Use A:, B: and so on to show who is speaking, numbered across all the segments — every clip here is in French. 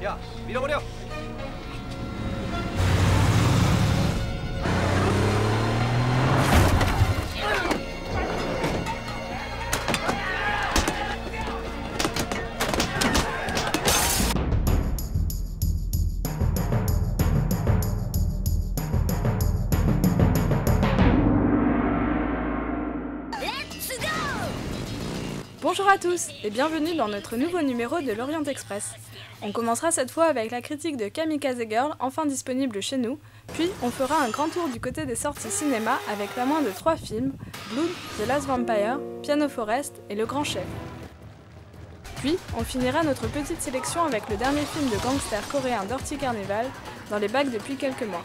A: 야, 밀어버려!
B: Bonjour à tous et bienvenue dans notre nouveau numéro de l'Orient Express. On commencera cette fois avec la critique de Kamikaze Girl, enfin disponible chez nous, puis on fera un grand tour du côté des sorties cinéma avec pas moins de 3 films, Blood, The Last Vampire, Piano Forest et Le Grand Chef. Puis on finira notre petite sélection avec le dernier film de gangster coréen Dirty Carnival, dans les bacs depuis quelques mois.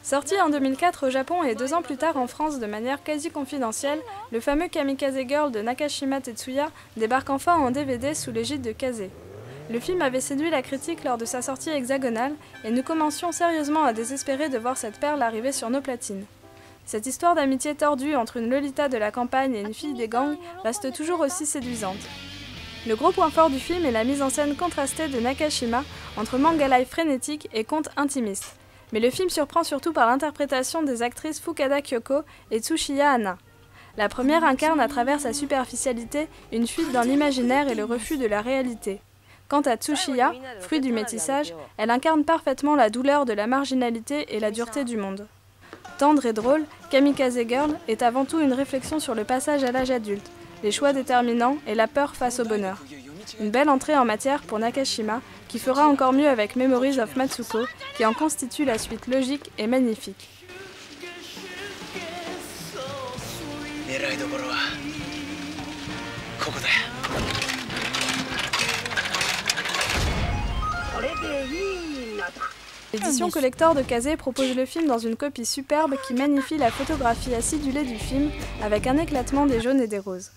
B: Sorti en 2004 au Japon et 2 ans plus tard en France de manière quasi confidentielle, le fameux Kamikaze Girl de Nakashima Tetsuya débarque enfin en DVD sous l'égide de Kazé. Le film avait séduit la critique lors de sa sortie hexagonale et nous commencions sérieusement à désespérer de voir cette perle arriver sur nos platines. Cette histoire d'amitié tordue entre une Lolita de la campagne et une fille des gangs reste toujours aussi séduisante. Le gros point fort du film est la mise en scène contrastée de Nakashima entre manga life frénétique et conte intimiste. Mais le film surprend surtout par l'interprétation des actrices Fukada Kyoko et Tsushiya Hana. La première incarne à travers sa superficialité une fuite dans l'imaginaire et le refus de la réalité. Quant à Tsushiya, fruit du métissage, elle incarne parfaitement la douleur de la marginalité et la dureté du monde. Tendre et drôle, Kamikaze Girl est avant tout une réflexion sur le passage à l'âge adulte, les choix déterminants et la peur face au bonheur. Une belle entrée en matière pour Nakashima, qui fera encore mieux avec Memories of Matsuko, qui en constitue la suite logique et magnifique. L'édition collector de Kazé propose le film dans une copie superbe qui magnifie la photographie acidulée du film avec un éclatement des jaunes et des roses.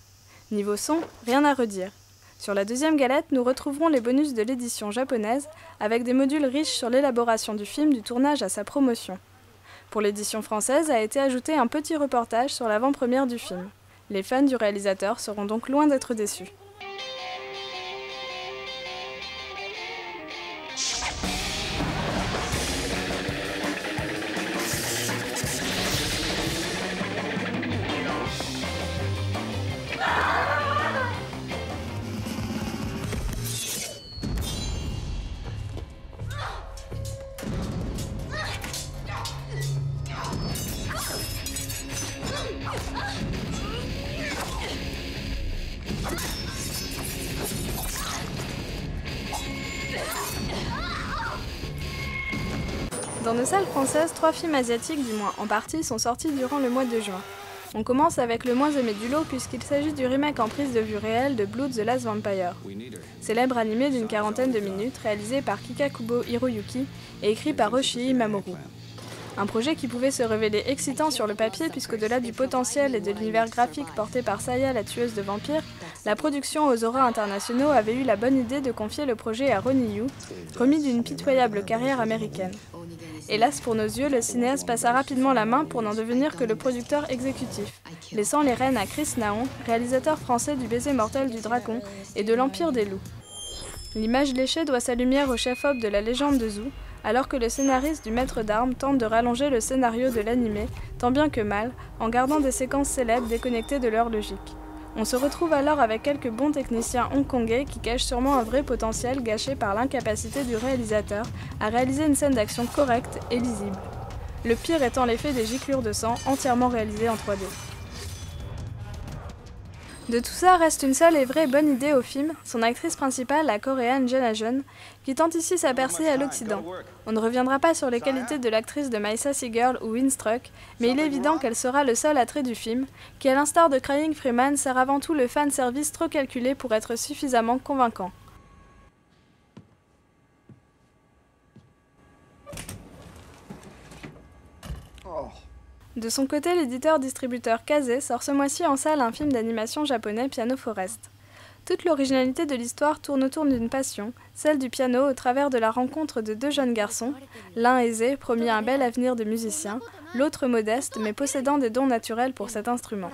B: Niveau son, rien à redire. Sur la deuxième galette, nous retrouverons les bonus de l'édition japonaise avec des modules riches sur l'élaboration du film du tournage à sa promotion. Pour l'édition française a été ajouté un petit reportage sur l'avant-première du film. Les fans du réalisateur seront donc loin d'être déçus. Dans nos salles françaises, 3 films asiatiques, du moins en partie, sont sortis durant le mois de juin. On commence avec le moins aimé du lot puisqu'il s'agit du remake en prise de vue réelle de Blood The Last Vampire. Célèbre animé d'une 40aine de minutes, réalisé par Kikakubo Hiroyuki et écrit par Hoshii Mamoru. Un projet qui pouvait se révéler excitant sur le papier puisqu'au-delà du potentiel et de l'univers graphique porté par Saya la tueuse de vampires, la production aux auras internationaux avait eu la bonne idée de confier le projet à Ronnie Yu, remis d'une pitoyable carrière américaine. Hélas pour nos yeux, le cinéaste passa rapidement la main pour n'en devenir que le producteur exécutif, laissant les rênes à Chris Naon, réalisateur français du Baiser mortel du dragon et de l'Empire des loups. L'image léchée doit sa lumière au chef-op de la légende de Zou, alors que le scénariste du Maître d'Armes tente de rallonger le scénario de l'animé, tant bien que mal, en gardant des séquences célèbres déconnectées de leur logique. On se retrouve alors avec quelques bons techniciens hongkongais qui cachent sûrement un vrai potentiel gâché par l'incapacité du réalisateur à réaliser une scène d'action correcte et lisible. Le pire étant l'effet des giclures de sang entièrement réalisées en 3D. De tout ça reste une seule et vraie bonne idée au film, son actrice principale, la coréenne Jenna Jeon, qui tente ici sa percée à l'Occident. On ne reviendra pas sur les qualités de l'actrice de My Sassy Girl ou Winstruck, mais il est évident qu'elle sera le seul attrait du film, qui à l'instar de Crying Freeman sert avant tout le fanservice trop calculé pour être suffisamment convaincant. De son côté, l'éditeur-distributeur Kazé sort ce mois-ci en salle un film d'animation japonais Piano Forest. Toute l'originalité de l'histoire tourne autour d'une passion, celle du piano au travers de la rencontre de deux jeunes garçons, l'un aisé, promis un bel avenir de musicien, l'autre modeste mais possédant des dons naturels pour cet instrument.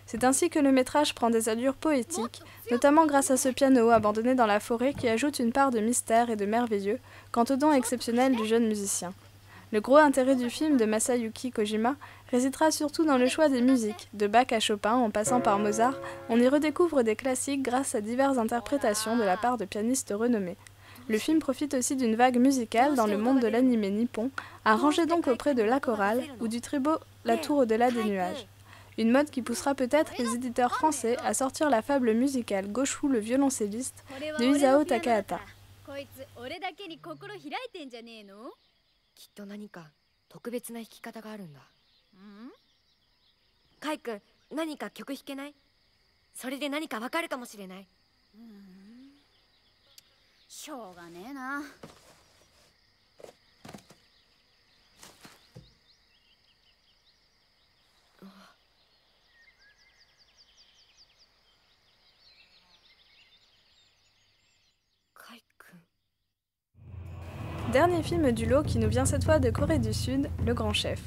B: C'est ainsi que le métrage prend des allures poétiques, notamment grâce à ce piano abandonné dans la forêt qui ajoute une part de mystère et de merveilleux quant au don exceptionnel du jeune musicien. Le gros intérêt du film de Masayuki Kojima résidera surtout dans le choix des musiques. De Bach à Chopin en passant par Mozart, on y redécouvre des classiques grâce à diverses interprétations de la part de pianistes renommés. Le film profite aussi d'une vague musicale dans le monde de l'animé nippon, à ranger donc auprès de La Chorale ou du trio La Tour au-delà des nuages. Une mode qui poussera peut-être les éditeurs français à sortir la fable musicale Goshu le violoncelliste de Isao Takahata.
A: きっと何か特別な弾き方があるんだ。カイ君、何か曲弾けない？それで何かわかるかもしれない。
C: しょうがねえな。
A: カイ君。
B: Dernier film du lot qui nous vient cette fois de Corée du Sud, Le Grand Chef.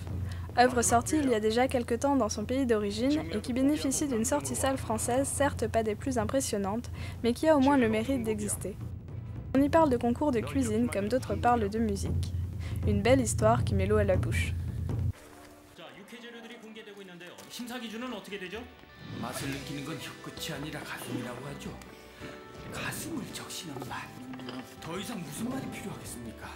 B: Œuvre sortie il y a déjà quelque temps dans son pays d'origine et qui bénéficie d'une sortie salle française, certes pas des plus impressionnantes, mais qui a au moins le mérite d'exister. On y parle de concours de cuisine comme d'autres parlent de musique. Une belle histoire qui met l'eau à la bouche.
D: 가슴을 적시는 말. 더 이상 무슨 말이 필요하겠습니까?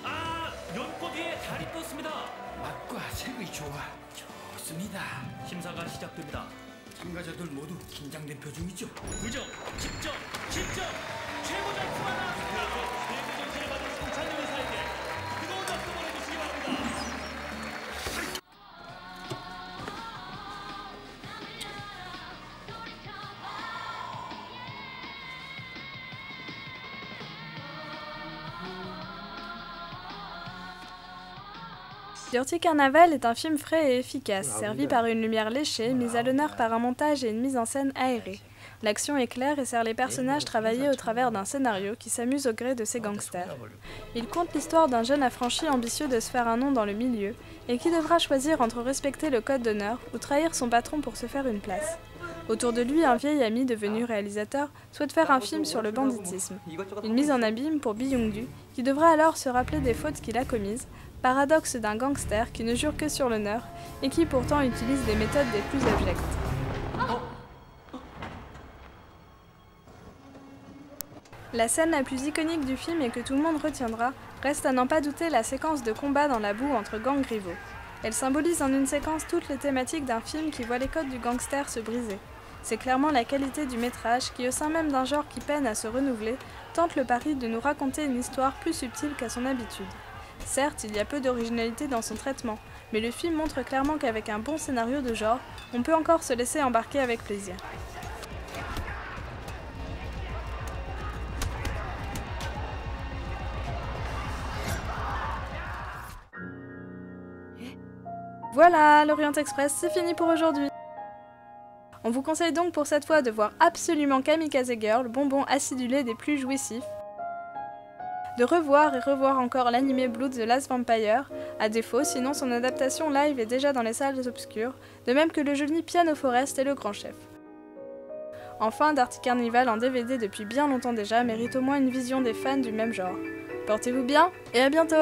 E: 아, 연꽃 위에 달이 떴습니다.
D: 맛과 색이 좋아. 좋습니다.
E: 심사가 시작됩니다.
D: 참가자들 모두 긴장된 표정이죠.
E: 9점, 10점, 10점, 최고 점수가 나왔습니다. 최고 점수를 받은 송찬영 의사에게 뜨거운 박수 보내주시기 바랍니다.
B: Dirty Carnaval est un film frais et efficace, servi par une lumière léchée, mise à l'honneur par un montage et une mise en scène aérée. L'action est claire et sert les personnages travaillés au travers d'un scénario qui s'amuse au gré de ces gangsters. Il conte l'histoire d'un jeune affranchi ambitieux de se faire un nom dans le milieu et qui devra choisir entre respecter le code d'honneur ou trahir son patron pour se faire une place. Autour de lui, un vieil ami devenu réalisateur souhaite faire un film sur le banditisme. Une mise en abîme pour Bi Young-du, qui devra alors se rappeler des fautes qu'il a commises, paradoxe d'un gangster qui ne jure que sur l'honneur et qui pourtant utilise des méthodes des plus abjectes. La scène la plus iconique du film et que tout le monde retiendra reste à n'en pas douter la séquence de combat dans la boue entre gangs rivaux. Elle symbolise en une séquence toutes les thématiques d'un film qui voit les codes du gangster se briser. C'est clairement la qualité du métrage qui, au sein même d'un genre qui peine à se renouveler, tente le pari de nous raconter une histoire plus subtile qu'à son habitude. Certes, il y a peu d'originalité dans son traitement, mais le film montre clairement qu'avec un bon scénario de genre, on peut encore se laisser embarquer avec plaisir. Voilà, l'Orient Express, c'est fini pour aujourd'hui. On vous conseille donc pour cette fois de voir absolument Kamikaze Girl, bonbon acidulé des plus jouissifs, de revoir et revoir encore l'animé Blood the Last Vampire, à défaut, sinon son adaptation live est déjà dans les salles obscures, de même que le joli Piano Forest et Le Grand Chef. Enfin, Dirty Carnival en DVD depuis bien longtemps déjà mérite au moins une vision des fans du même genre. Portez-vous bien et à bientôt!